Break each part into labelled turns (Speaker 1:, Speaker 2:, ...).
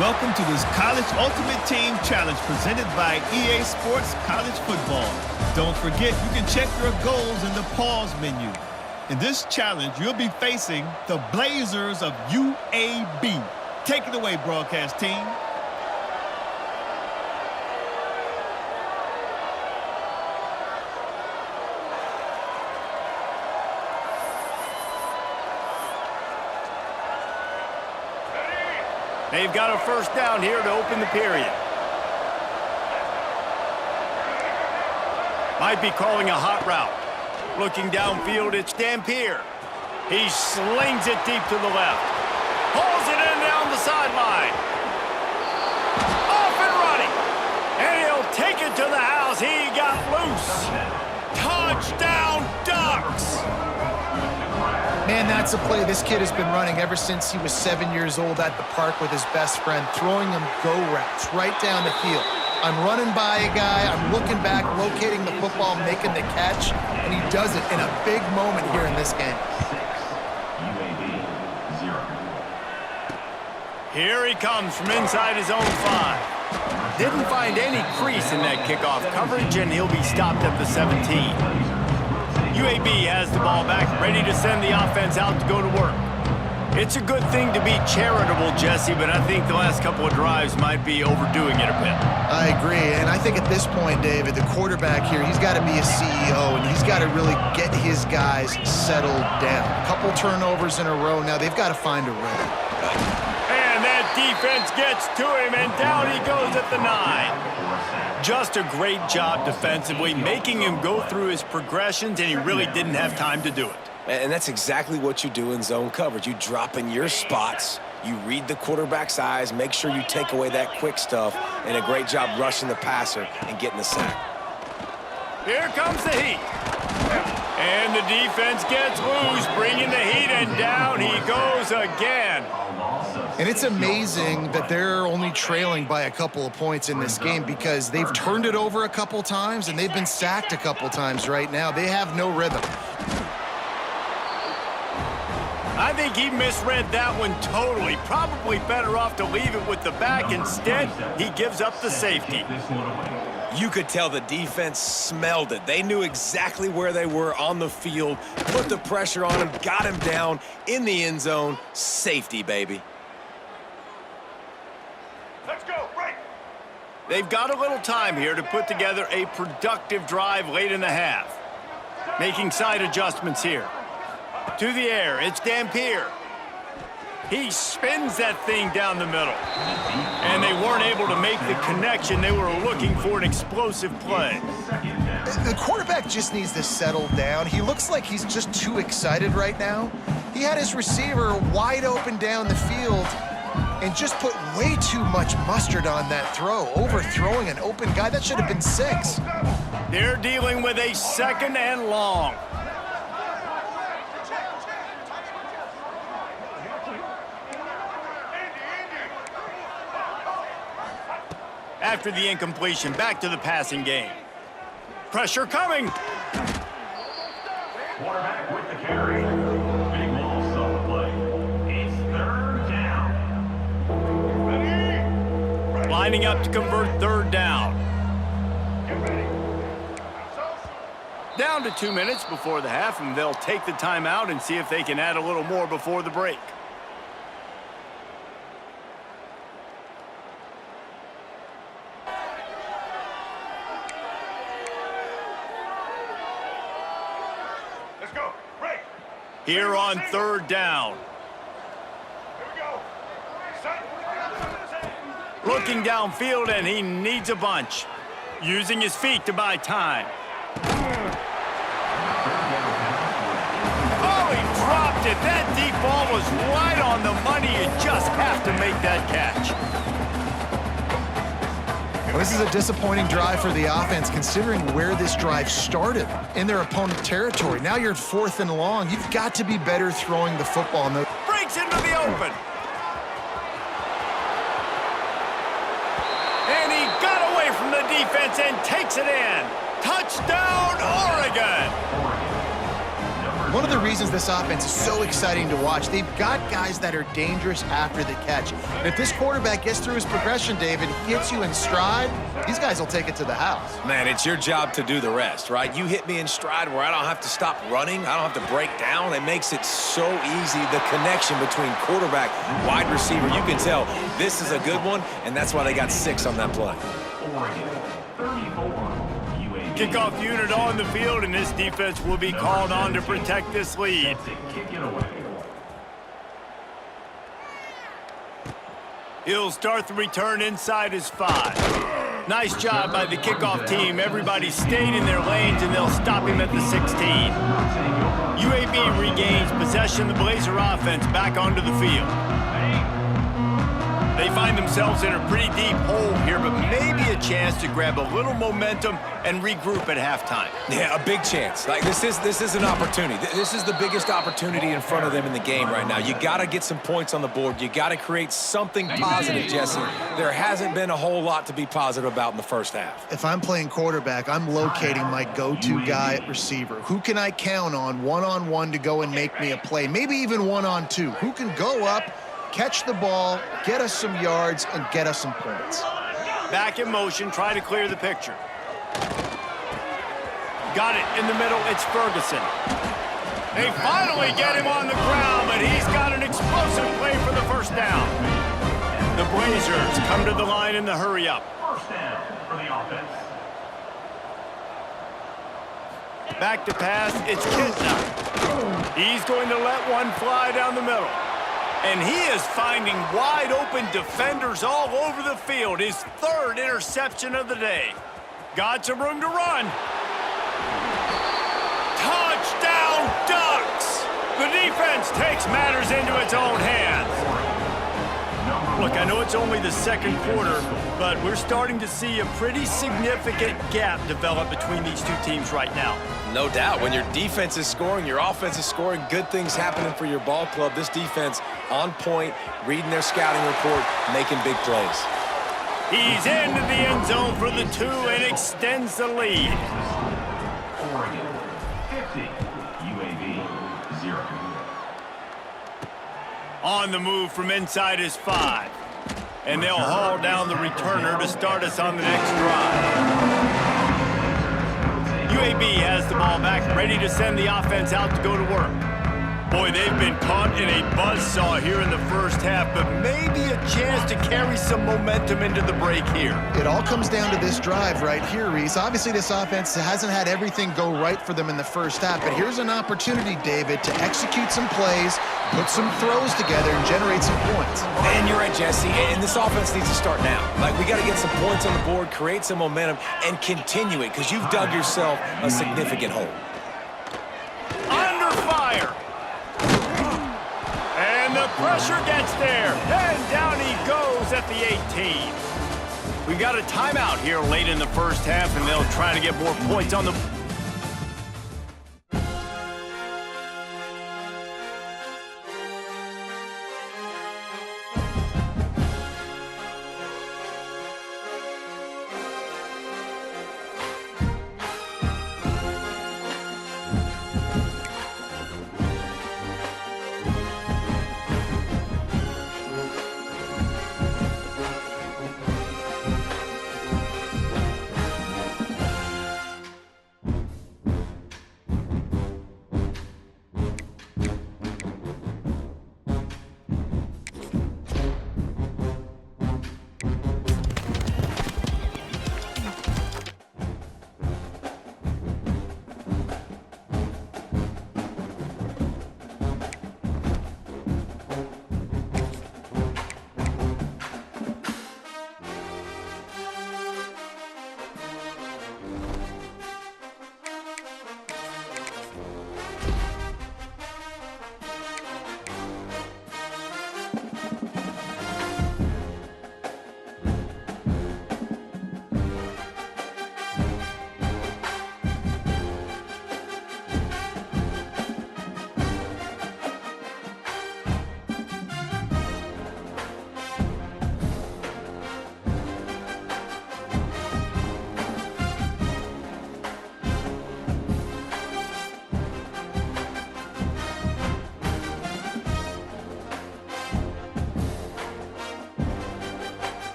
Speaker 1: Welcome to this College Ultimate Team Challenge presented by EA Sports College Football. Don't forget, you can check your goals in the pause menu. In this challenge, you'll be facing the Blazers of UAB. Take it away, broadcast team.
Speaker 2: They've got a first down here to open the period. Might be calling a hot route. Looking downfield, it's Dampier. He slings it deep to the left. Pulls it in down the sideline. Off and running. And he'll take it to the house. He got loose. Touchdown, Ducks!
Speaker 3: Man, that's a play this kid has been running ever since he was 7 years old at the park with his best friend, throwing him go routes right down the field. I'm running by a guy, I'm looking back, locating the football, making the catch, and he does it in a big moment here in this game.
Speaker 2: Here he comes from inside his own 5. Didn't find any crease in that kickoff coverage, and he'll be stopped at the 17. UAB has the ball back, ready to send the offense out to go to work. It's a good thing to be charitable, Jesse, but I think the last couple of drives might be overdoing it a bit.
Speaker 3: I agree, and I think at this point, David, the quarterback here, he's got to be a CEO, and he's got to really get his guys settled down. A couple turnovers in a row. Now they've got to find a rhythm.
Speaker 2: And that defense gets to him, and down he goes at the 9. Just a great job defensively, making him go through his progressions, and he really didn't have time to do it.
Speaker 4: And that's exactly what you do in zone coverage. You drop in your spots, you read the quarterback's eyes, make sure you take away that quick stuff, and a great job rushing the passer and getting the sack.
Speaker 2: Here comes the heat. And the defense gets loose, bringing the heat, and down he goes again.
Speaker 3: And it's amazing that they're only trailing by a couple of points in this game because they've turned it over a couple times and they've been sacked a couple times right now. They have no rhythm.
Speaker 2: I think he misread that one totally. Probably better off to leave it with the back. Instead, he gives up the safety.
Speaker 4: You could tell the defense smelled it. They knew exactly where they were on the field, put the pressure on him, got him down in the end zone. Safety, baby.
Speaker 2: Let's go, break. They've got a little time here to put together a productive drive late in the half. Making side adjustments here. To the air, it's Dampier. He spins that thing down the middle. And they weren't able to make the connection. They were looking for an explosive play.
Speaker 3: The quarterback just needs to settle down. He looks like he's just too excited right now. He had his receiver wide open down the field and just put way too much mustard on that throw, overthrowing an open guy. That should have been 6.
Speaker 2: They're dealing with a 2nd and long. After the incompletion, back to the passing game. Pressure coming.
Speaker 5: Quarterback with the carry. Big loss on the play. It's 3rd down.
Speaker 2: Lining up to convert 3rd down. Down to 2 minutes before the half, and they'll take the timeout and see if they can add a little more before the break. Here on 3rd down. Looking downfield, and he needs a bunch. Using his feet to buy time. Oh, he dropped it. That deep ball was right on the money. You just have to make that catch.
Speaker 3: Well, this is a disappointing drive for the offense considering where this drive started in their opponent territory. Now you're at 4th and long. You've got to be better throwing the football.
Speaker 2: Breaks into the open. And he got away from the defense and takes it in. Touchdown, Oregon.
Speaker 3: One of the reasons this offense is so exciting to watch, they've got guys that are dangerous after the catch. And if this quarterback gets through his progression, David, hits you in stride, these guys will take it to the house.
Speaker 4: Man, it's your job to do the rest, right? You hit me in stride where I don't have to stop running. I don't have to break down. It makes it so easy. The connection between quarterback, wide receiver, you can tell this is a good one, and that's why they got 6 on that play.
Speaker 5: Oregon, 34.
Speaker 2: Kickoff unit on the field, and this defense will be called on to protect this lead.
Speaker 5: Kick it away.
Speaker 2: He'll start the return inside his 5. Nice job by the kickoff team. Everybody stayed in their lanes, and they'll stop him at the 16. UAB regains possession. The Blazer offense back onto the field. They find themselves in a pretty deep hole here, but maybe a chance to grab a little momentum and regroup at halftime.
Speaker 4: Yeah, a big chance. Like this is an opportunity. This is the biggest opportunity in front of them in the game right now. You got to get some points on the board. You got to create something positive, Jesse. There hasn't been a whole lot to be positive about in the first half.
Speaker 3: If I'm playing quarterback, I'm locating my go-to guy at receiver. Who can I count on one-on-one to go and make me a play? Maybe even one-on-two. Who can go up, catch the ball, get us some yards, and get us some points?
Speaker 2: Back in motion, try to clear the picture. Got it in the middle, it's Ferguson. They finally get him on the ground, but he's got an explosive play for the first down. The Blazers come to the line in the hurry-up.
Speaker 5: First down for the offense.
Speaker 2: Back to pass, it's Kintner. He's going to let one fly down the middle. And he is finding wide-open defenders all over the field. His 3rd interception of the day. Got some room to run. Touchdown, Ducks! The defense takes matters into its own hands. Look, I know it's only the second quarter, but we're starting to see a pretty significant gap develop between these two teams right now.
Speaker 4: No doubt. When your defense is scoring, your offense is scoring, good things happening for your ball club. This defense on point, reading their scouting report, making big plays.
Speaker 2: He's into the end zone for the 2 and extends the lead.
Speaker 5: Oregon, 50. UAB, 0.
Speaker 2: On the move from inside his 5. And they'll haul down the returner to start us on the next drive. UAB has the ball back, ready to send the offense out to go to work. Boy, they've been caught in a buzzsaw here in the first half, but maybe a chance to carry some momentum into the break here.
Speaker 3: It all comes down to this drive right here, Reese. Obviously, this offense hasn't had everything go right for them in the first half, but here's an opportunity, David, to execute some plays, put some throws together, and generate some points.
Speaker 4: And you're right, Jesse, and this offense needs to start now. Like, we got to get some points on the board, create some momentum, and continue it, because you've dug yourself a significant hole.
Speaker 2: Under fire. And the pressure gets there. And down he goes at the 18. We got a timeout here late in the first half, and they'll try to get more points on the...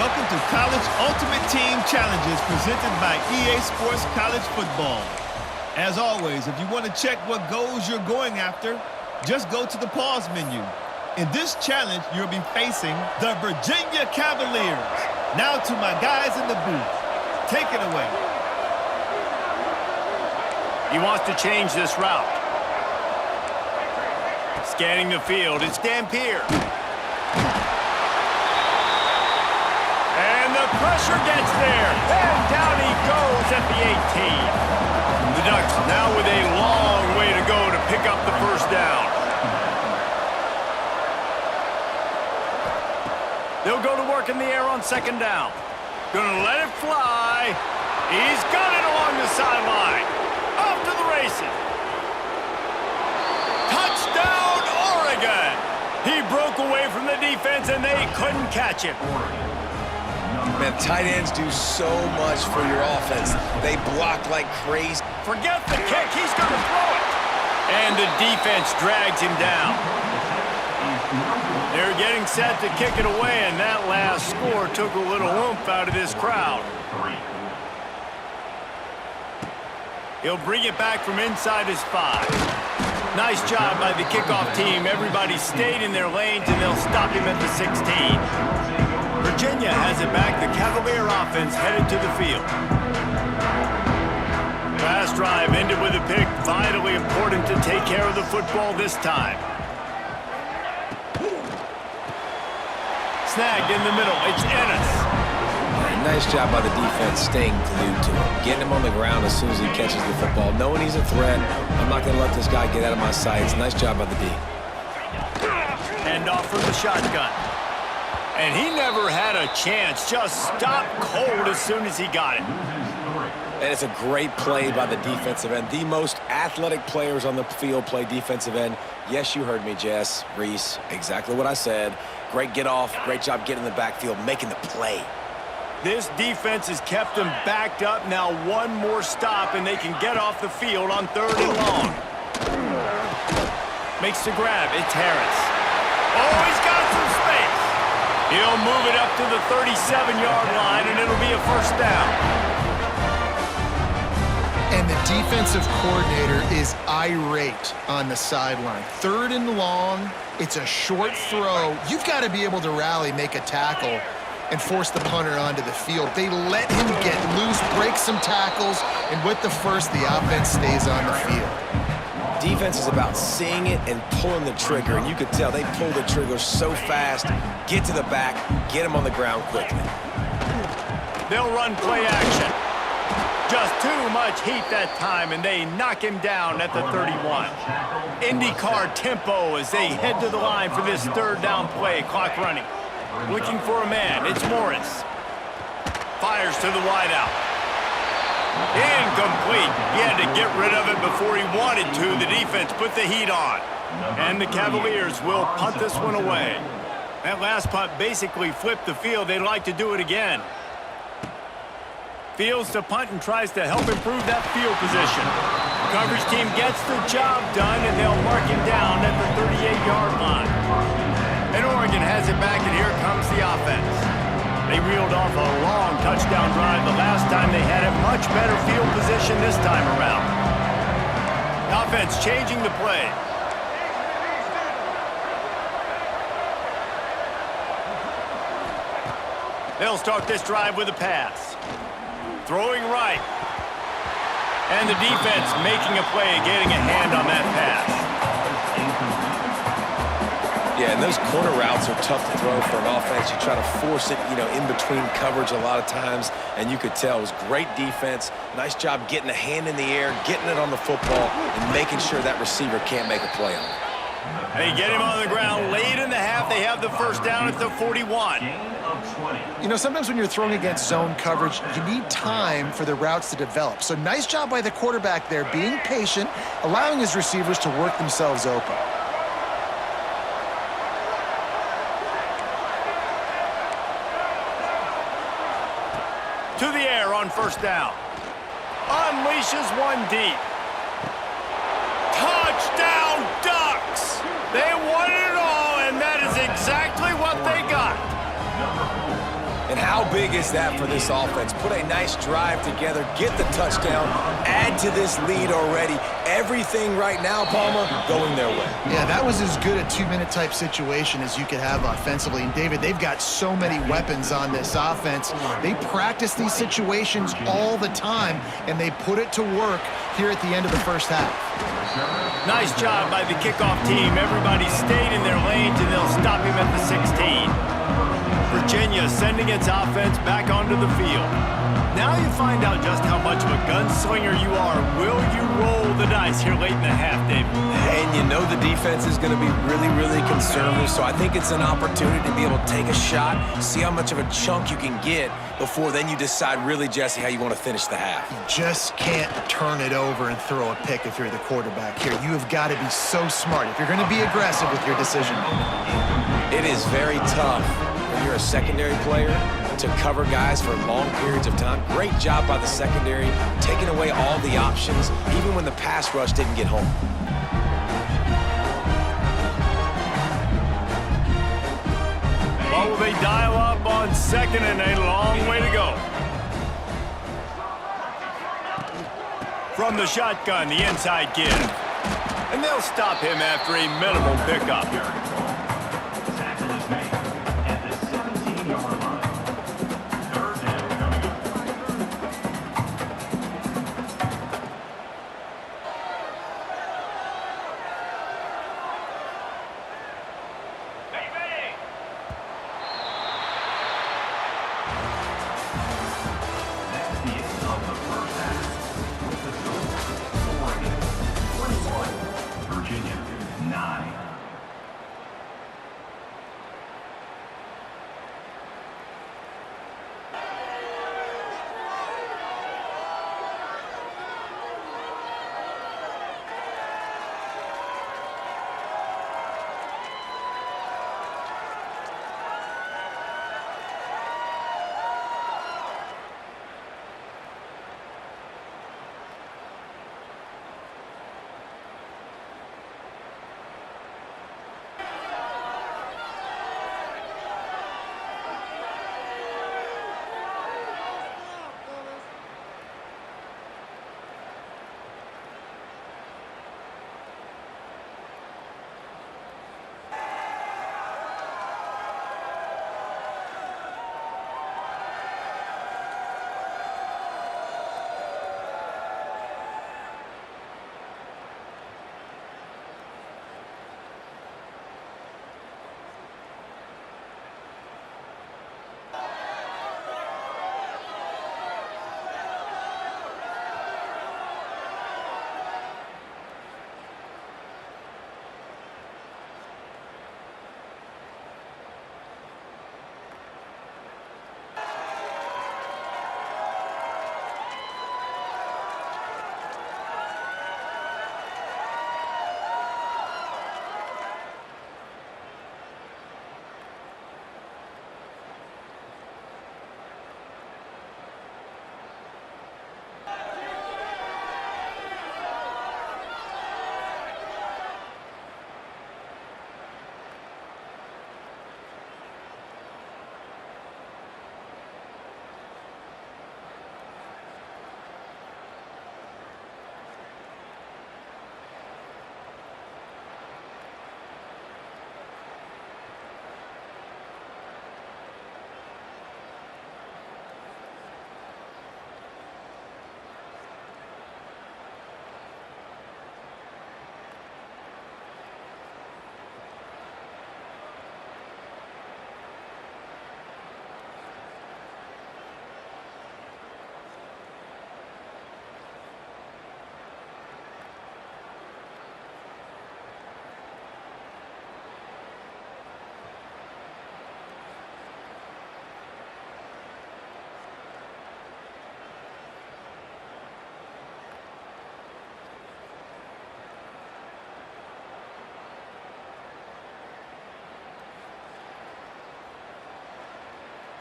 Speaker 1: Welcome to College Ultimate Team Challenges presented by EA Sports College Football. As always, if you want to check what goals you're going after, just go to the pause menu. In this challenge, you'll be facing the Virginia Cavaliers. Now to my guys in the booth. Take it away.
Speaker 2: He wants to change this route. Scanning the field, it's Dampier. And the pressure gets there. And down he goes at the 18. The Ducks now with a long way to go to pick up the first down. They'll go to work in the air on second down. Gonna let it fly. He's got it along the sideline. Off to the races. Touchdown, Oregon! He broke away from the defense and they couldn't catch him.
Speaker 4: Man, tight ends do so much for your offense. They block like crazy.
Speaker 2: Forget the kick, he's gonna throw it. And the defense drags him down. They're getting set to kick it away, and that last score took a little oomph out of this crowd. He'll bring it back from inside his 5. Nice job by the kickoff team. Everybody stayed in their lanes, and they'll stop him at the 16. Virginia has it back. The Cavalier offense headed to the field. Last drive ended with a pick. Vitally important to take care of the football this time. Snagged in the middle. It's Ennis.
Speaker 4: Nice job by the defense staying glued to him. Getting him on the ground as soon as he catches the football. Knowing he's a threat, I'm not going to let this guy get out of my sights. Nice job by the D.
Speaker 2: Hand off from the shotgun. And he never had a chance. Just stopped cold as soon as he got it.
Speaker 4: And it's a great play by the defensive end. The most athletic players on the field play defensive end. Yes, you heard me, Jess, Reese. Exactly what I said. Great get off. Great job getting in the backfield, making the play.
Speaker 2: This defense has kept them backed up. Now one more stop, and they can get off the field on 3rd and long. Makes the grab. It's Harris. Oh, he's got some space. He'll move it up to the 37-yard line, and it'll be a first down.
Speaker 3: And the defensive coordinator is irate on the sideline. 3rd and long. It's a short throw. You've got to be able to rally, make a tackle, and force the punter onto the field. They let him get loose, break some tackles, and with the first, the offense stays on the field.
Speaker 4: Defense is about seeing it and pulling the trigger, and you could tell they pull the trigger so fast, get to the back, get him on the ground quickly.
Speaker 2: They'll run play action. Just too much heat that time, and they knock him down at the 31. IndyCar tempo as they head to the line for this 3rd down play. Clock running. Looking for a man. It's Morris. Fires to the wideout. Incomplete. He had to get rid of it before he wanted to. The defense put the heat on. And the Cavaliers will punt this one away. That last punt basically flipped the field. They'd like to do it again. Fields to punt and tries to help improve that field position. Coverage team gets the job done, and they'll mark him down at the 38-yard line. And Oregon has it back, and here comes the offense. They reeled off a long touchdown drive the last time they had it. Much better field position this time around. Offense changing the play. They'll start this drive with a pass. Throwing right. And the defense making a play, getting a hand on that pass.
Speaker 4: Yeah, and those corner routes are tough to throw for an offense. You try to force it, in between coverage a lot of times, and you could tell it was great defense. Nice job getting a hand in the air, getting it on the football, and making sure that receiver can't make a play on it.
Speaker 2: They get him on the ground late in the half. They have the first down at the 41.
Speaker 3: Sometimes when you're throwing against zone coverage, you need time for the routes to develop. So nice job by the quarterback there, being patient, allowing his receivers to work themselves open.
Speaker 2: To the air on first down. Unleashes one deep. Touchdown, Ducks! They won it all, and that is exactly what they got.
Speaker 4: And how How big is that for this offense? Put a nice drive together, get the touchdown, add to this lead already. Everything right now, Palmer, going their way.
Speaker 3: Yeah, that was as good a two-minute type situation as you could have offensively. And, David, they've got so many weapons on this offense. They practice these situations all the time, and they put it to work here at the end of the first half.
Speaker 2: Nice job by the kickoff team. Everybody stayed in their lanes, and they'll stop him at the 16. Virginia sending its offense back onto the field. Now you find out just how much of a gunslinger you are. Will you roll the dice here late in the half, David?
Speaker 4: And you know the defense is going to be really, really conservative, so I think it's an opportunity to be able to take a shot, see how much of a chunk you can get before then you decide really, Jesse, how you want to finish the half.
Speaker 3: You just can't turn it over and throw a pick if you're the quarterback here. You have got to be so smart if you're going to be aggressive with your decision making.
Speaker 4: It is very tough when you're a secondary player to cover guys for long periods of time. Great job by the secondary, taking away all the options, even when the pass rush didn't get home.
Speaker 2: What will they dial up on second and a long way to go? From the shotgun, the inside give. And they'll stop him after a minimal pickup.
Speaker 5: Tackle is made at the 17-yard line. Third down coming up. That's the end of the first half. With the score, Oregon 21, Virginia 9.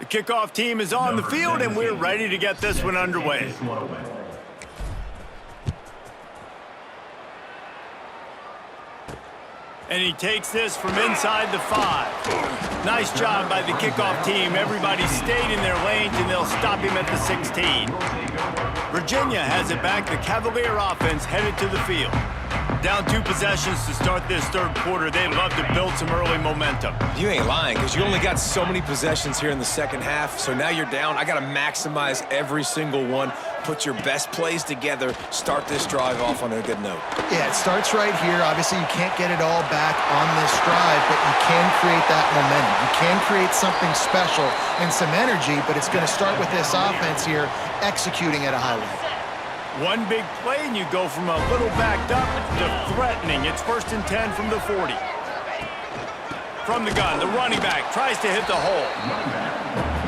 Speaker 2: The kickoff team is on the field, and we're ready to get this one underway. And he takes this from inside the 5. Nice job by the kickoff team. Everybody stayed in their lanes, and they'll stop him at the 16. Virginia has it back. The Cavalier offense headed to the field. Down 2 possessions to start this third quarter. They'd love to build some early momentum.
Speaker 4: You ain't lying, because you only got so many possessions here in the second half, so now you're down. I got to maximize every single one, put your best plays together, start this drive off on a good note.
Speaker 3: Yeah, it starts right here. Obviously, you can't get it all back on this drive, but you can create that momentum. You can create something special and some energy, but it's going to start with this offense here executing at a high level.
Speaker 2: One big play, and you go from a little backed up to threatening. It's 1st and 10 from the 40. From the gun, the running back tries to hit the hole.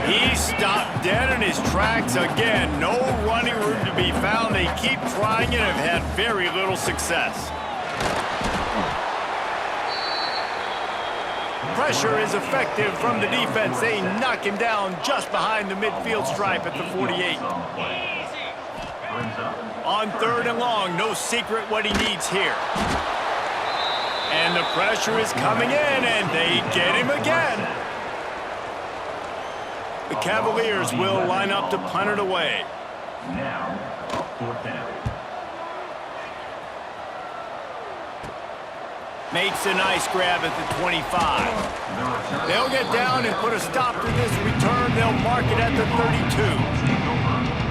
Speaker 2: He stopped dead in his tracks again. No running room to be found. They keep trying it and have had very little success. Pressure is effective from the defense. They knock him down just behind the midfield stripe at the 48. On 3rd and long, no secret what he needs here. And the pressure is coming in, and they get him again. The Cavaliers will line up to punt it away.
Speaker 5: Now, 4th down.
Speaker 2: Makes a nice grab at the 25. They'll get down and put a stop to this return. They'll mark it at the 32.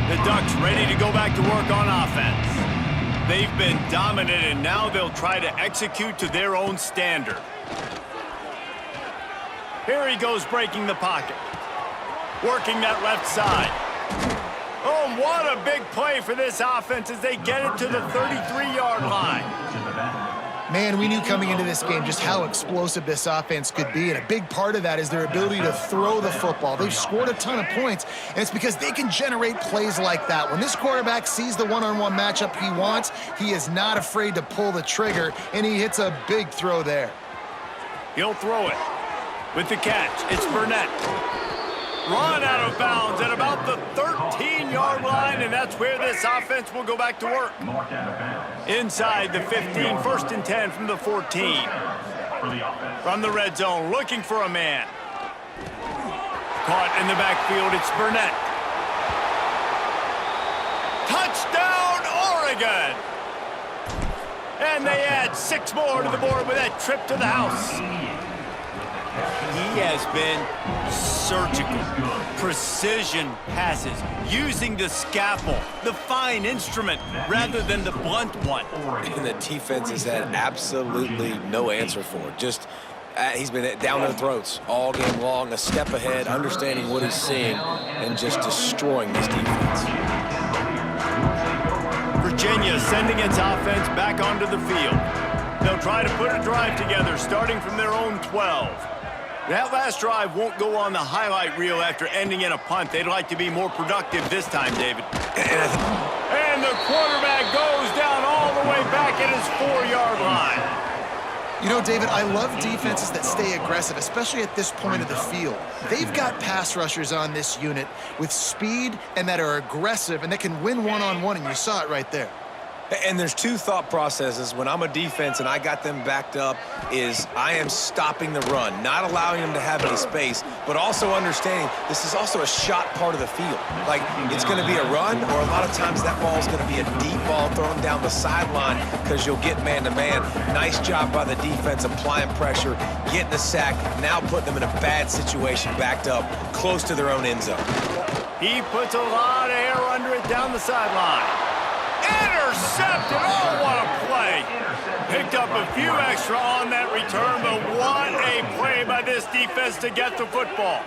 Speaker 2: The Ducks ready to go back to work on offense. They've been dominant, and now they'll try to execute to their own standard. Here he goes breaking the pocket. Working that left side. Oh, what a big play for this offense as they get it to the 33-yard line.
Speaker 3: Man, we knew coming into this game just how explosive this offense could be, and a big part of that is their ability to throw the football. They've scored a ton of points, and it's because they can generate plays like that. When this quarterback sees the one-on-one matchup he wants, he is not afraid to pull the trigger, and he hits a big throw there.
Speaker 2: He'll throw it. With the catch, it's Burnett. Run out of bounds at about the 13-yard line, and that's where this offense will go back to work. Inside the 15, 1st and 10 from the 14. From the red zone, looking for a man. Caught in the backfield, it's Burnett. Touchdown, Oregon! And they add 6 more to the board with that trip to the house. He has been surgical, precision passes, using the scalpel, the fine instrument, rather than the blunt one.
Speaker 4: And the defense has had absolutely no answer for it. Just, he's been down their throats all game long, a step ahead, understanding what he's seeing, and just destroying this defense.
Speaker 2: Virginia sending its offense back onto the field. They'll try to put a drive together, starting from their own 12. That last drive won't go on the highlight reel after ending in a punt. They'd like to be more productive this time, David. And the quarterback goes down all the way back at his 4-yard line.
Speaker 3: You know, David, I love defenses that stay aggressive, especially at this point of the field. They've got pass rushers on this unit with speed and that are aggressive and that can win one-on-one, and you saw it right there.
Speaker 4: And there's 2 thought processes when I'm a defense and I got them backed up is I am stopping the run, not allowing them to have any space, but also understanding this is also a shot part of the field. Like, it's going to be a run, or a lot of times that ball is going to be a deep ball thrown down the sideline because you'll get man-to-man. Nice job by the defense applying pressure, getting the sack, now putting them in a bad situation backed up close to their own end zone.
Speaker 2: He puts a lot of air under it down the sideline. Intercepted! Oh, what a play! Picked up a few extra on that return, but what a play by this defense to get the football.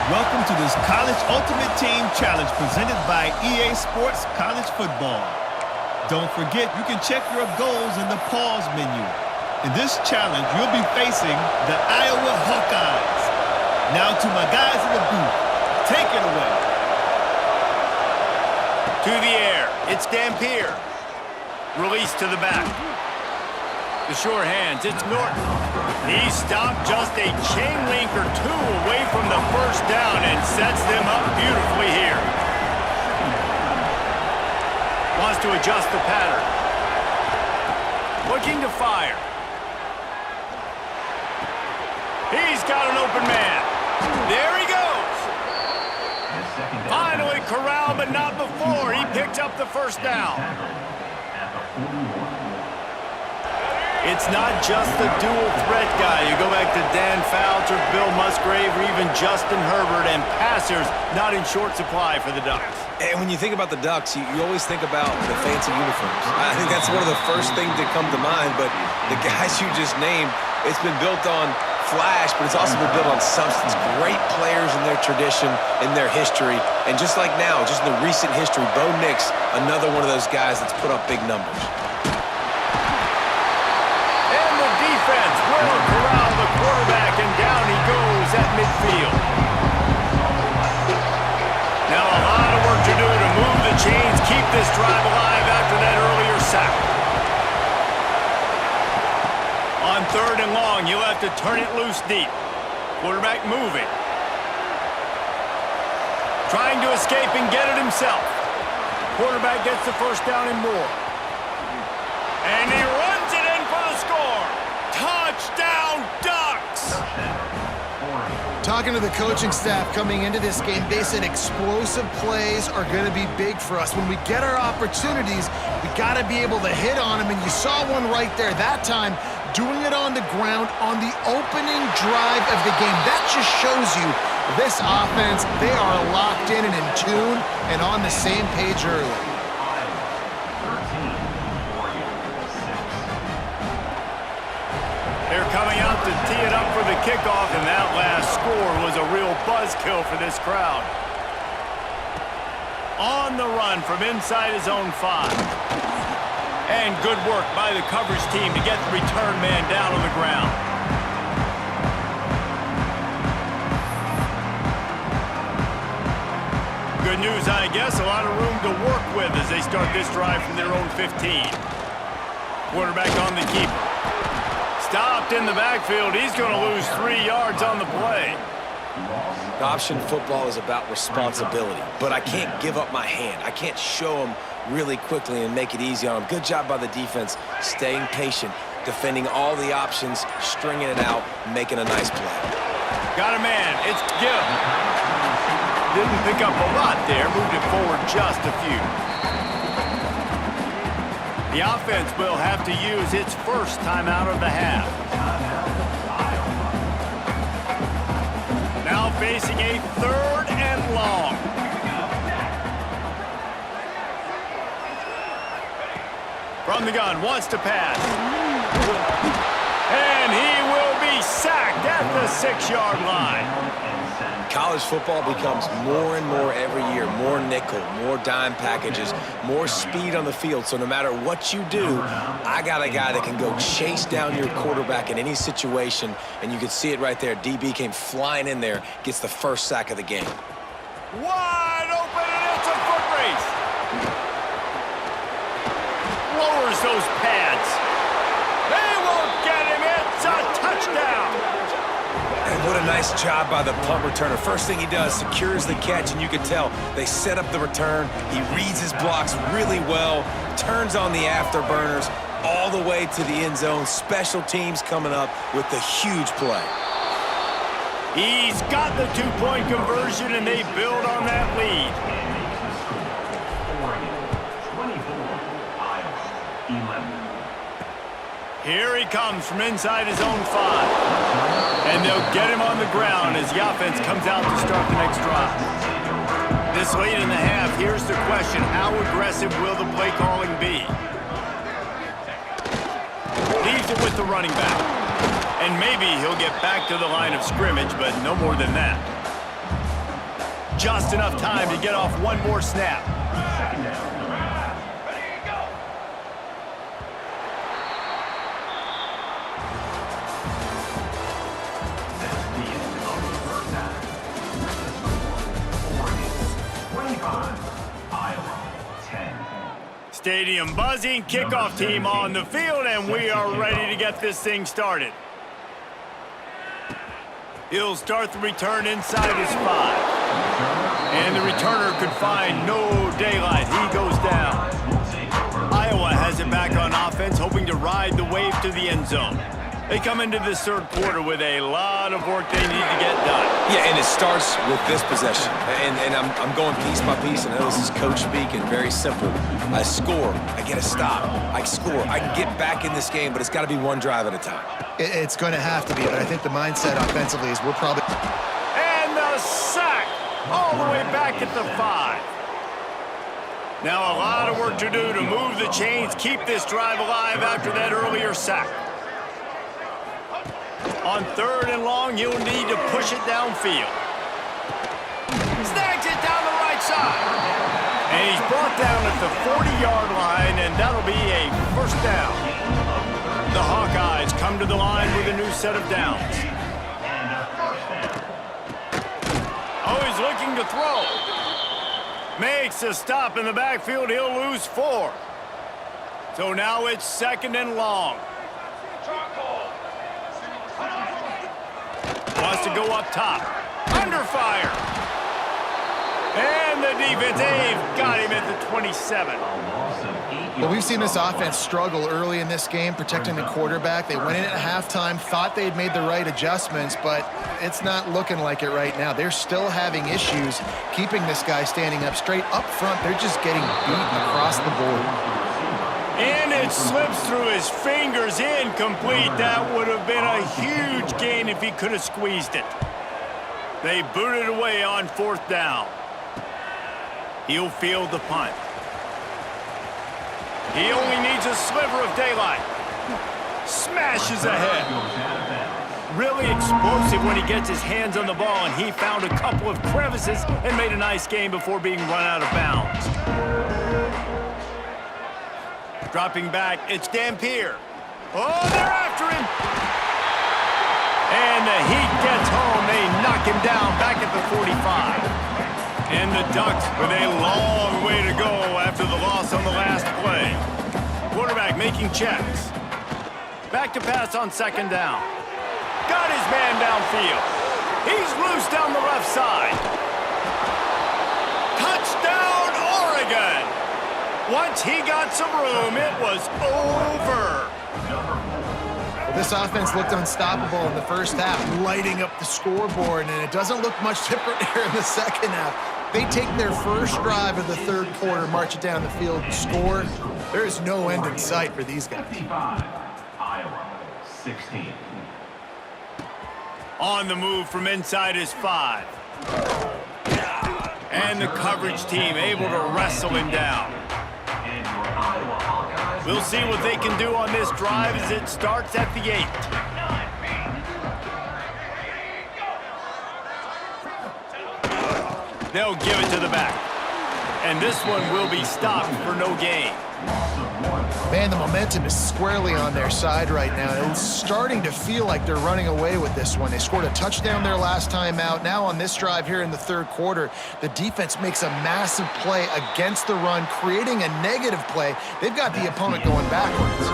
Speaker 1: Welcome to this College Ultimate Team Challenge presented by EA Sports College Football. Don't forget, you can check your goals in the pause menu. In this challenge, you'll be facing the Iowa Hawkeyes. Now to my guys in the booth. Take it away.
Speaker 2: To the air. It's Dampier. Release to the back. The sure hands. It's Norton. He stopped just a chain link or two away from the first down and sets them up beautifully here. Wants to adjust the pattern. Looking to fire. He's got an open man. There he goes. Finally corralled, but not before. He picked up the first down. It's not just the dual threat guy. You go back to Dan Fouts or Bill Musgrave or even Justin Herbert, and passers not in short supply for the Ducks.
Speaker 4: And when you think about the Ducks, you always think about the fancy uniforms. I think that's one of the first things that come to mind, but the guys you just named, it's been built on flash, but it's also been built on substance. Great players in their tradition, in their history, and just like now, just in the recent history, Bo Nix, another one of those guys that's put up big numbers.
Speaker 2: Will corral the quarterback, and down he goes at midfield. Now a lot of work to do to move the chains, keep this drive alive after that earlier sack. On 3rd and long, you'll have to turn it loose deep. Quarterback moving. Trying to escape and get it himself. Quarterback gets the first down and more. And he runs it in for the score. Touchdown, Ducks!
Speaker 3: Talking to the coaching staff coming into this game, they said explosive plays are going to be big for us. When we get our opportunities, we got to be able to hit on them, and you saw one right there that time, doing it on the ground on the opening drive of the game. That just shows you this offense, they are locked in and in tune and on the same page early.
Speaker 2: They're coming out to tee it up for the kickoff, and that last score was a real buzzkill for this crowd. On the run from inside his own 5. And good work by the coverage team to get the return man down on the ground. Good news, I guess, a lot of room to work with as they start this drive from their own 15. Quarterback on the keeper. Stopped in the backfield. He's going to lose 3 yards on the play.
Speaker 4: Option football is about responsibility, but I can't give up my hand. I can't show them really quickly and make it easy on them. Good job by the defense, staying patient, defending all the options, stringing it out, making a nice play.
Speaker 2: Got a man. It's Gibb. Didn't pick up a lot there. Moved it forward just a few. The offense will have to use its first timeout of the half. Now facing a 3rd and long. From the gun, wants to pass. And he will be sacked at the 6-yard line.
Speaker 4: College football becomes more and more every year, more nickel, more dime packages, more speed on the field. So no matter what you do, I got a guy that can go chase down your quarterback in any situation, and you can see it right there. DB came flying in there, gets the first sack of the game.
Speaker 2: Wide open, and it's a foot race. Lowers those pads. They won't get him. It's a touchdown.
Speaker 4: And what a nice job by the punt returner. First thing he does, secures the catch, and you can tell they set up the return. He reads his blocks really well, turns on the afterburners all the way to the end zone. Special teams coming up with the huge play.
Speaker 2: He's got the 2-point conversion, and they build on that lead. Here he comes from inside his own 5. And they'll get him on the ground as the offense comes out to start the next drive. This late in the half, here's the question. How aggressive will the play calling be? Leaves it with the running back. And maybe he'll get back to the line of scrimmage, but no more than that. Just enough time to get off one more snap. Stadium buzzing, kickoff team on the field, and we are ready to get this thing started. He'll start the return inside his 5. And the returner could find no daylight. He goes down. Iowa has it back on offense, hoping to ride the wave to the end zone. They come into this third quarter with a lot of work they need to get done.
Speaker 4: Yeah, and it starts with this possession. And I'm going piece by piece, and I know this is coach speak and very simple. I score, I get a stop, I score, I can get back in this game, but it's got to be one drive at a time.
Speaker 3: It's going to have to be, but I think the mindset offensively is we're probably...
Speaker 2: And the sack all the way back at the 5. Now a lot of work to do to move the chains, keep this drive alive after that earlier sack. On 3rd and long, you'll need to push it downfield. Snags it down the right side. And he's brought down at the 40-yard line, and that'll be a first down. The Hawkeyes come to the line with a new set of downs. Oh, he's looking to throw. Makes a stop in the backfield. He'll lose 4. So now it's 2nd and long. Wants to go up top. Under fire. And the defense, they've got him at the 27.
Speaker 3: Well, we've seen this offense struggle early in this game, protecting the quarterback. They went in at halftime, thought they'd made the right adjustments, but it's not looking like it right now. They're still having issues keeping this guy standing up straight. Up front, they're just getting beaten across the board.
Speaker 2: And it slips through his fingers, incomplete. That would have been a huge gain if he could have squeezed it. They booted away on 4th down. He'll field the punt. He only needs a sliver of daylight. Smashes ahead. Really explosive when he gets his hands on the ball, and he found a couple of crevices and made a nice game before being run out of bounds. Dropping back, it's Dampier. Oh, they're after him. And the Heat gets home. They knock him down back at the 45. And the Ducks with a long way to go after the loss on the last play. Quarterback making checks. Back to pass on 2nd down. Got his man downfield. He's loose down the left side. Touchdown, Oregon! Once he got some room, it was over.
Speaker 3: This offense looked unstoppable in the first half, lighting up the scoreboard, and it doesn't look much different here in the second half. They take their first drive of the third quarter, march it down the field, and score. There is no end in sight for these guys.
Speaker 5: 55, Iowa, 16.
Speaker 2: On the move from inside his 5. And the coverage team able to wrestle him down. We'll see what they can do on this drive as it starts at the 8. They'll give it to the back. And this one will be stopped for no gain.
Speaker 3: Man, the momentum is squarely on their side right now. It's starting to feel like they're running away with this one. They scored a touchdown their last time out. Now on this drive here in the third quarter, the defense makes a massive play against the run, creating a negative play. They've got the opponent going backwards.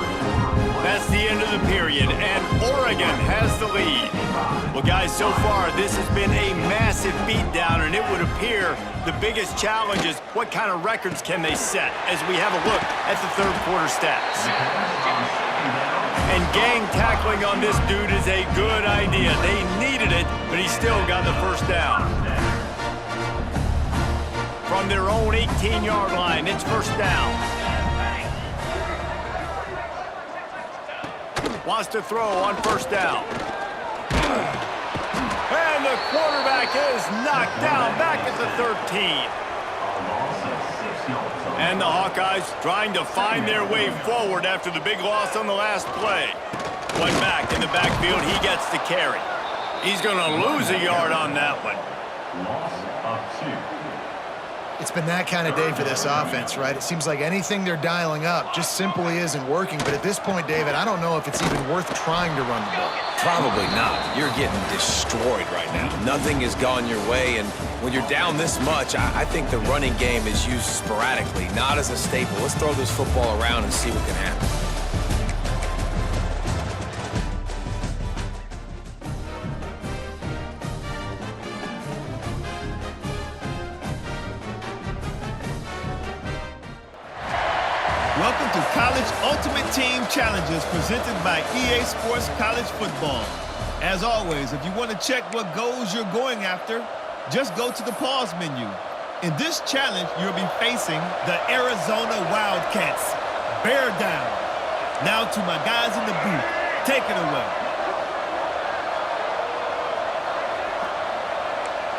Speaker 2: That's the end of the period, and Oregon has the lead. Well, guys, so far, this has been a massive beatdown, and it would appear the biggest challenge is what kind of records can they set as we have a look at the third quarter stats. And gang tackling on this dude is a good idea. They needed it, but he still got the first down. From their own 18-yard line, it's first down. Wants to throw on first down. And the quarterback is knocked down back at the 13. And the Hawkeyes trying to find their way forward after the big loss on the last play. One back in the backfield, he gets the carry. He's going to lose a yard on that one.
Speaker 5: Loss of 2.
Speaker 3: It's been that kind of day for this offense, right? It seems like anything they're dialing up just simply isn't working. But at this point, David, I don't know if it's even worth trying to run the ball.
Speaker 4: Probably not. You're getting destroyed right now. Nothing has gone your way, and when you're down this much, I think the running game is used sporadically, not as a staple. Let's throw this football around and see what can happen.
Speaker 1: Welcome to College Ultimate Team Challenges presented by EA Sports College Football. As always, if you want to check what goals you're going after, just go to the pause menu. In this challenge, you'll be facing the Arizona Wildcats. Bear down. Now to my guys in the booth. Take it away.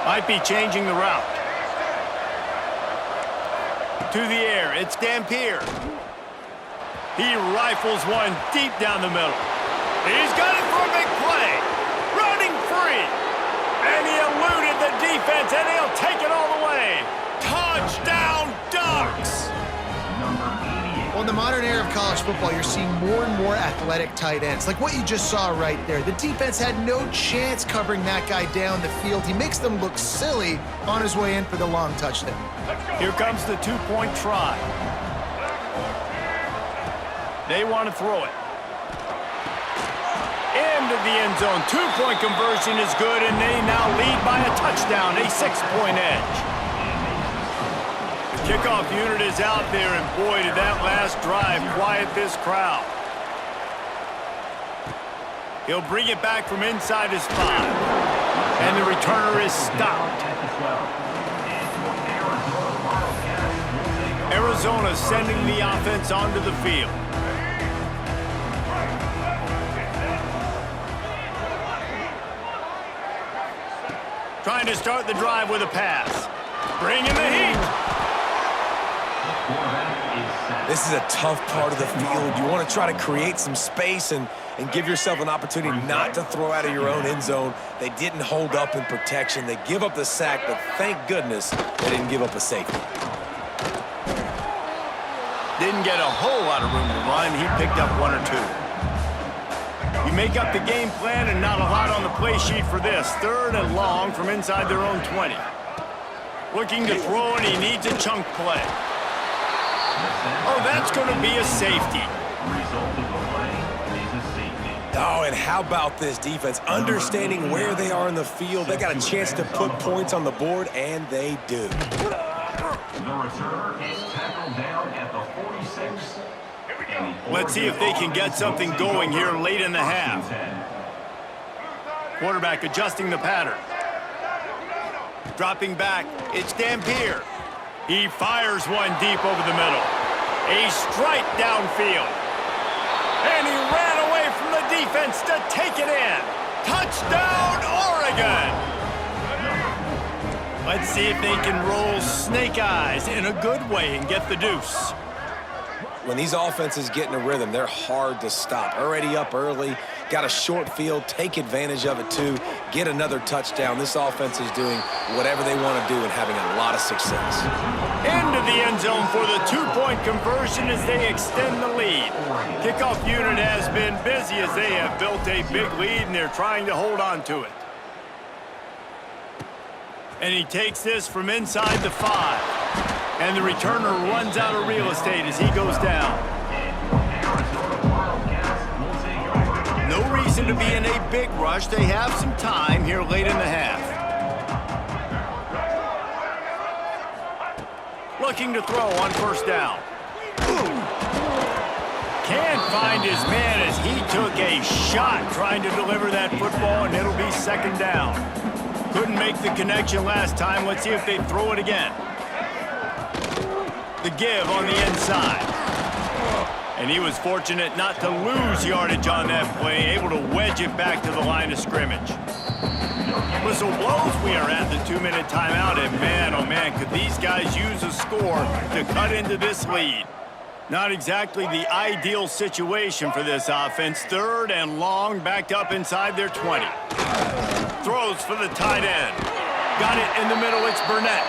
Speaker 2: Might be changing the route. To the air, it's Dampier. He rifles one deep down the middle. He's got it for a big play. Running free. And he eluded the defense, and he'll take it all the way. Touchdown, Ducks!
Speaker 3: Well, in the modern era of college football, you're seeing more and more athletic tight ends. Like what you just saw right there. The defense had no chance covering that guy down the field. He makes them look silly on his way in for the long touchdown.
Speaker 2: Here comes the two-point try. They want to throw it. Into the end zone. Two-point conversion is good, and they now lead by a touchdown, a 6-point edge. The kickoff unit is out there, and boy, did that last drive quiet this crowd. He'll bring it back from inside his 5. And the returner is stopped. Arizona sending the offense onto the field. Trying to start the drive with a pass. Bringing the heat.
Speaker 4: This is a tough part of the field. You want to try to create some space and give yourself an opportunity not to throw out of your own end zone. They didn't hold up in protection. They give up the sack, but thank goodness they didn't give up a safety.
Speaker 2: Didn't get a whole lot of room to run. He picked up 1 or 2. You make up the game plan and not a lot on the play sheet for this. 3rd and long from inside their own 20. Looking to throw, and he needs a chunk play. Oh, that's going to be a safety.
Speaker 4: Oh, and how about this defense? Understanding where they are in the field. They got a chance to put points on the board, and they do.
Speaker 5: The returner is tackled down at the 46.
Speaker 2: Let's see if they can get something going here late in the half. Quarterback adjusting the pattern. Dropping back, it's Dampier. He fires one deep over the middle. A strike downfield. And he ran away from the defense to take it in. Touchdown, Oregon! Let's see if they can roll snake eyes in a good way and get the deuce.
Speaker 4: When these offenses get in a rhythm, they're hard to stop. Already up early, got a short field, take advantage of it too, get another touchdown. This offense is doing whatever they want to do and having a lot of success.
Speaker 2: Into the end zone for the two-point conversion as they extend the lead. Kickoff unit has been busy as they have built a big lead and they're trying to hold on to it. And he takes this from inside the 5. And the returner runs out of real estate as he goes down. No reason to be in a big rush. They have some time here late in the half. Looking to throw on 1st down. Can't find his man as he took a shot trying to deliver that football, and it'll be 2nd down. Couldn't make the connection last time. Let's see if they throw it again. The give on the inside. And he was fortunate not to lose yardage on that play, able to wedge it back to the line of scrimmage. Whistle blows, we are at the 2-minute timeout, and man, oh man, could these guys use a score to cut into this lead. Not exactly the ideal situation for this offense. 3rd and long, backed up inside their 20. Throws for the tight end. Got it in the middle, it's Burnett.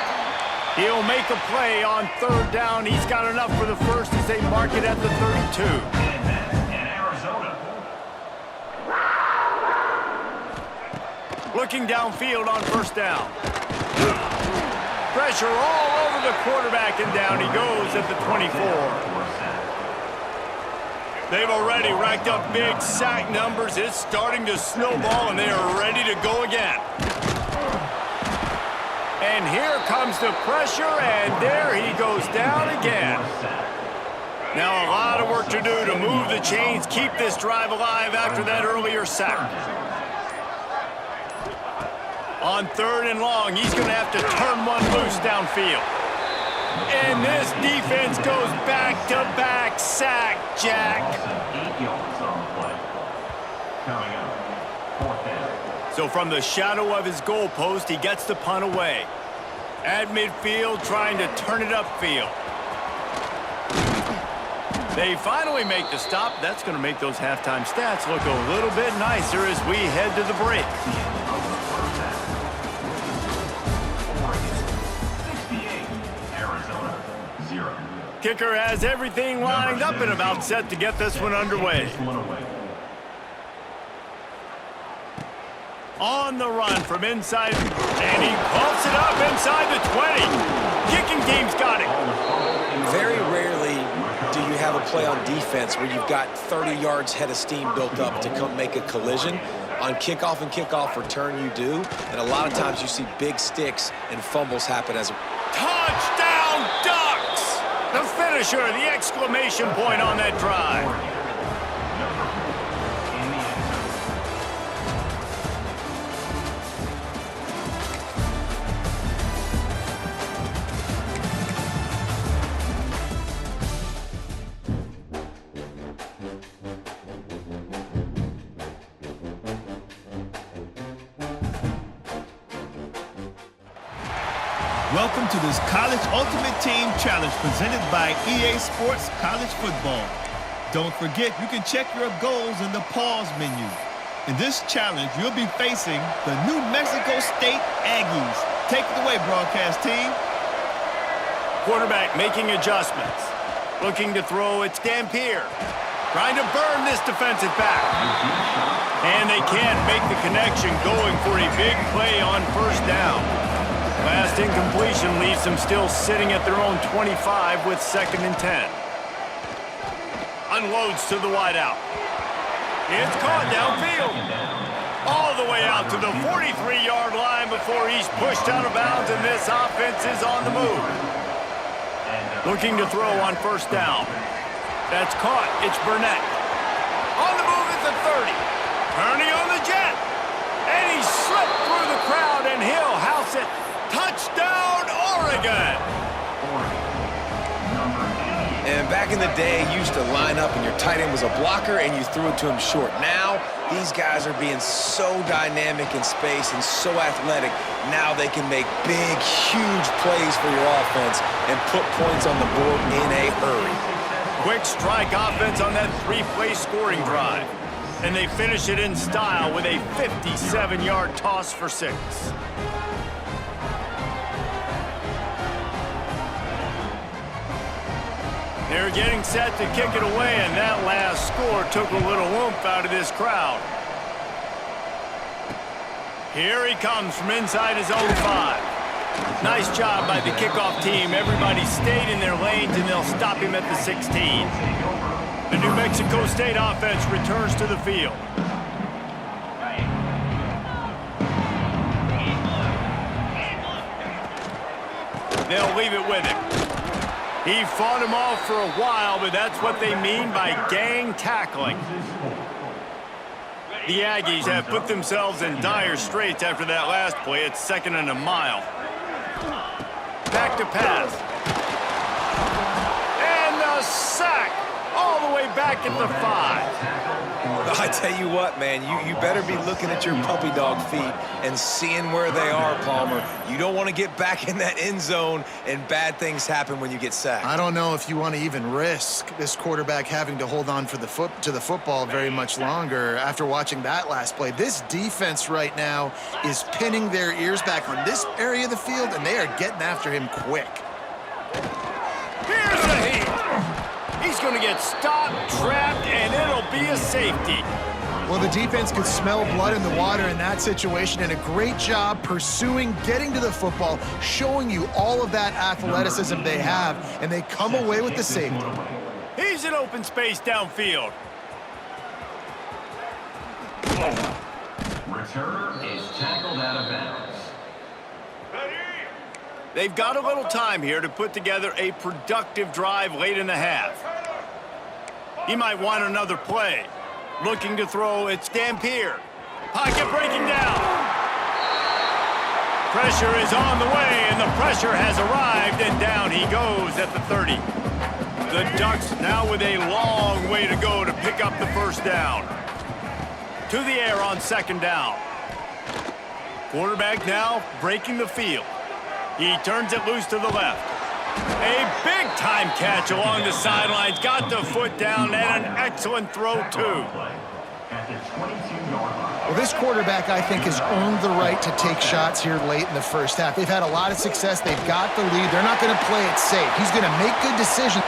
Speaker 2: He'll make a play on third down. He's got enough for the first as they mark it at the 32.
Speaker 5: And Madden and Arizona.
Speaker 2: Looking downfield on first down. Pressure all over the quarterback, and down he goes at the 24. They've already racked up big sack numbers. It's starting to snowball, and they are ready to go again. And here comes the pressure, and there he goes down again. Now a lot of work to do to move the chains, keep this drive alive after that earlier sack. On third and long, he's going to have to turn one loose downfield. And this defense goes back-to-back sack, Jack.
Speaker 5: 8 yards on the play. Coming up, 4th down.
Speaker 2: So from the shadow of his goalpost, he gets the punt away. At midfield, trying to turn it upfield. They finally make the stop. That's going to make those halftime stats look a little bit nicer as we head to the break.
Speaker 5: 68, Arizona, 0.
Speaker 2: Kicker has everything lined up and about set to get this one underway. On the run from inside, and he pulls it up inside the 20. Kicking team's got it.
Speaker 4: Very rarely do you have a play on defense where you've got 30 yards head of steam built up to come make a collision. On kickoff and kickoff return, you do. And a lot of times you see big sticks and fumbles happen as a...
Speaker 2: Touchdown, Ducks! The finisher, the exclamation point on that drive.
Speaker 1: Welcome to this College Ultimate Team Challenge presented by EA Sports College Football. Don't forget, you can check your goals in the pause menu. In this challenge, you'll be facing the New Mexico State Aggies. Take it away, broadcast team.
Speaker 2: Quarterback making adjustments. Looking to throw, it's Dampier. Trying to burn this defensive back. And they can't make the connection, going for a big play on first down. Last incompletion leaves them still sitting at their own 25 with 2nd and 10. Unloads to the wideout. It's caught downfield. All the way out to the 43-yard line before he's pushed out of bounds, and this offense is on the move. Looking to throw on first down. That's caught. It's Burnett. On the move at the 30. Turning on the jet. And he slipped through the crowd, and he'll house it. Touchdown, Oregon!
Speaker 4: And back in the day, you used to line up and your tight end was a blocker and you threw it to him short. Now, these guys are being so dynamic in space and so athletic. Now they can make big, huge plays for your offense and put points on the board in a hurry.
Speaker 2: Quick strike offense on that 3-play scoring drive. And they finish it in style with a 57-yard toss for 6. They're getting set to kick it away, and that last score took a little oomph out of this crowd. Here he comes from inside his own 5. Nice job by the kickoff team. Everybody stayed in their lanes, and they'll stop him at the 16. The New Mexico State offense returns to the field. They'll leave it with him. He fought him off for a while, but that's what they mean by gang tackling. The Aggies have put themselves in dire straits after that last play. It's 2nd and a mile. Back to pass. And the sack. all the way back at the 5.
Speaker 4: I tell you what, man, you better be looking at your puppy dog feet and seeing where they are, Palmer. You don't want to get back in that end zone and bad things happen when you get sacked.
Speaker 3: I don't know if you want to even risk this quarterback having to hold on to the football very much longer after watching that last play. This defense right now is pinning their ears back on this area of the field, and they are getting after him quick.
Speaker 2: Here's the heat. He's going to get stopped, trapped, and it'll be a safety.
Speaker 3: Well, the defense could smell blood in the water in that situation, and a great job pursuing, getting to the football, showing you all of that athleticism they have, and they come away with the safety.
Speaker 2: He's in open space downfield.
Speaker 5: Returner is tackled out of bounds.
Speaker 2: They've got a little time here to put together a productive drive late in the half. He might want another play. Looking to throw, it's Dampier. Pocket breaking down. Pressure is on the way, and the pressure has arrived, and down he goes at the 30. The Ducks now with a long way to go to pick up the first down. To the air on second down. Quarterback now breaking the field. He turns it loose to the left. A big-time catch along the sidelines. Got the foot down and an excellent throw, too.
Speaker 5: At the 22-yard line.
Speaker 3: Well, this quarterback, I think, has earned the right to take shots here late in the first half. They've had a lot of success. They've got the lead. They're not going to play it safe. He's going to make good decisions.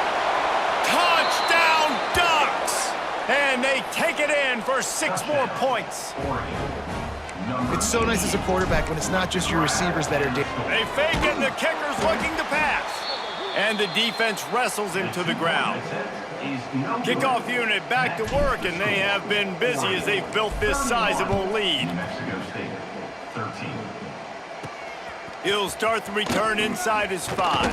Speaker 2: Touchdown, Ducks! And they take it in for 6 more points.
Speaker 3: It's so nice as a quarterback when it's not just your receivers that are doing.
Speaker 2: They fake it, and the kicker's looking to pass. And the defense wrestles him to the ground. Kickoff unit back to work, and they have been busy as they've built this sizable lead.
Speaker 5: Mexico State, 13.
Speaker 2: He'll start the return inside his 5.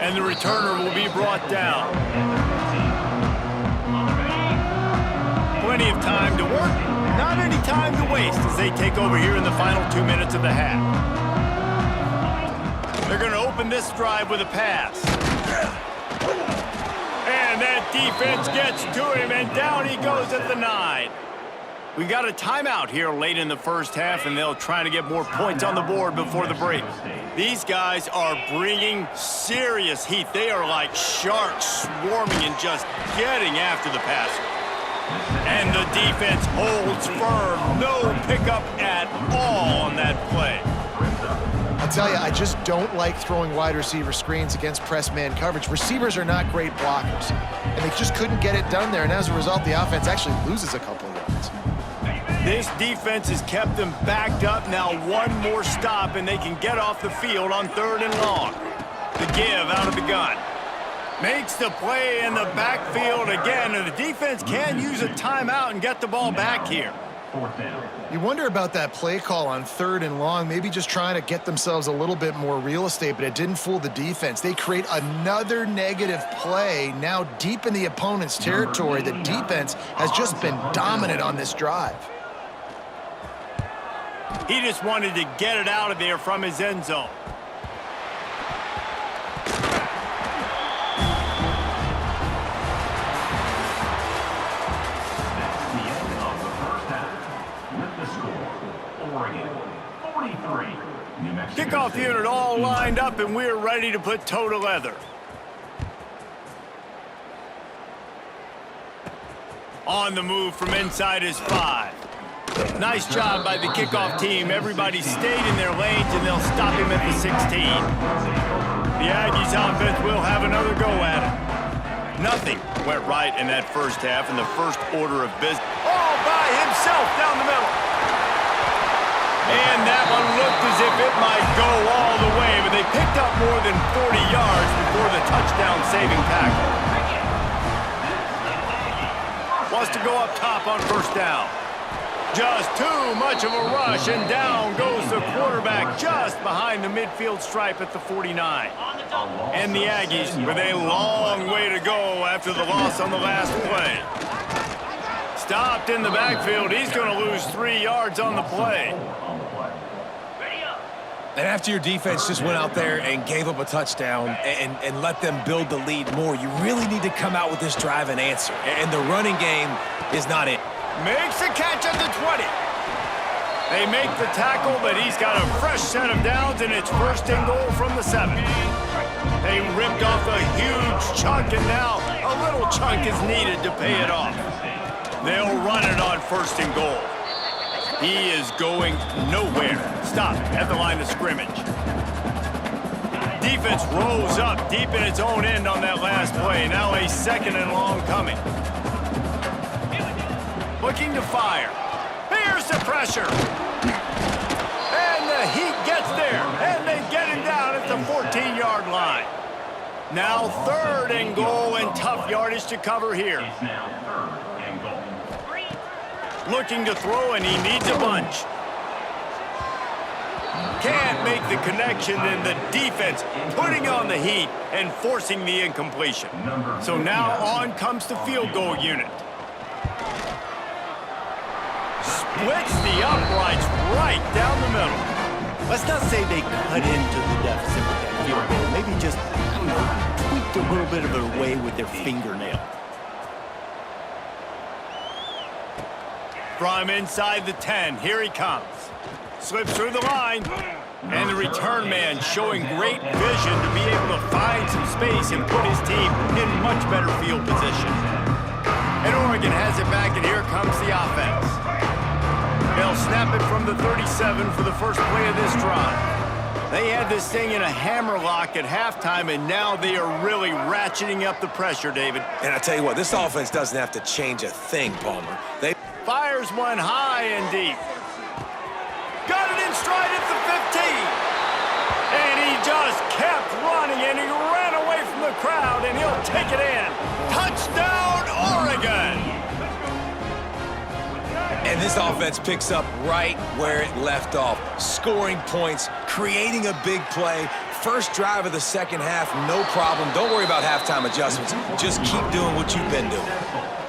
Speaker 2: And the returner will be brought down. Plenty of time to work, not any time to waste as they take over here in the final 2 minutes of the half. They're going to open this drive with a pass. And that defense gets to him, and down he goes at the 9. We got a timeout here late in the first half, and they'll try to get more points on the board before the break. These guys are bringing serious heat. They are like sharks swarming and just getting after the passer. And the defense holds firm. No pickup at all on that play.
Speaker 3: I'll tell you, I just don't like throwing wide receiver screens against press man coverage. Receivers are not great blockers, and they just couldn't get it done there. And as a result, the offense actually loses a couple of yards.
Speaker 2: This defense has kept them backed up. Now one more stop, and they can get off the field on 3rd and long. The give out of the gun. Makes the play in the backfield again, and the defense can use a timeout and get the ball back here.
Speaker 5: 4th down.
Speaker 3: You wonder about that play call on 3rd and long, maybe just trying to get themselves a little bit more real estate, but it didn't fool the defense. They create another negative play now deep in the opponent's territory. The defense has just been dominant on this drive.
Speaker 2: He just wanted to get it out of there from his end zone. Kickoff unit all lined up, and we're ready to put toe to leather. On the move from inside his 5. Nice job by the kickoff team. Everybody stayed in their lanes, and they'll stop him at the 16. The Aggies offense will have another go at it. Nothing went right in that first half in the first order of business. All by himself down the middle. And that one looked as if it might go all the way, but they picked up more than 40 yards before the touchdown-saving tackle. Wants to go up top on 1st down. Just too much of a rush, and down goes the quarterback just behind the midfield stripe at the 49. And the Aggies with a long way to go after the loss on the last play. Stopped in the backfield. He's going to lose 3 yards on the play.
Speaker 4: And after your defense just went out there and gave up a touchdown and let them build the lead more, you really need to come out with this drive and answer. And the running game is not it.
Speaker 2: Makes the catch at the 20. They make the tackle, but he's got a fresh set of downs, and it's first and goal from the 7. They ripped off a huge chunk, and now a little chunk is needed to pay it off. They'll run it on first and goal. He is going nowhere. Stop at the line of scrimmage. Defense rose up deep in its own end on that last play. Now a second and long coming. Looking to fire. Here's the pressure. And the Heat gets there. And they get him down at the 14-yard line. Now third and goal, and tough yardage to cover here.
Speaker 5: It's now third and goal.
Speaker 2: Looking to throw, and he needs a bunch. Can't make the connection, and the defense putting on the heat and forcing the incompletion. So now on comes the field goal unit. Splits the uprights right down the middle.
Speaker 6: Let's not say they cut into the deficit with that field goal. Maybe just, tweaked a little bit of their way with their fingernail.
Speaker 2: From inside the 10, here he comes. Slips through the line, and the return man showing great vision to be able to find some space and put his team in much better field position. And Oregon has it back, and here comes the offense. They'll snap it from the 37 for the first play of this drive. They had this thing in a hammerlock at halftime, and now they are really ratcheting up the pressure, David.
Speaker 4: And I tell you what, this offense doesn't have to change a thing, Palmer. They
Speaker 2: Fires one high and deep. Got it in stride at the 15. And he just kept running, and he ran away from the crowd, and he'll take it in. Touchdown, Oregon!
Speaker 4: And this offense picks up right where it left off. Scoring points, creating a big play. First drive of the second half, no problem. Don't worry about halftime adjustments. Just keep doing what you've been doing.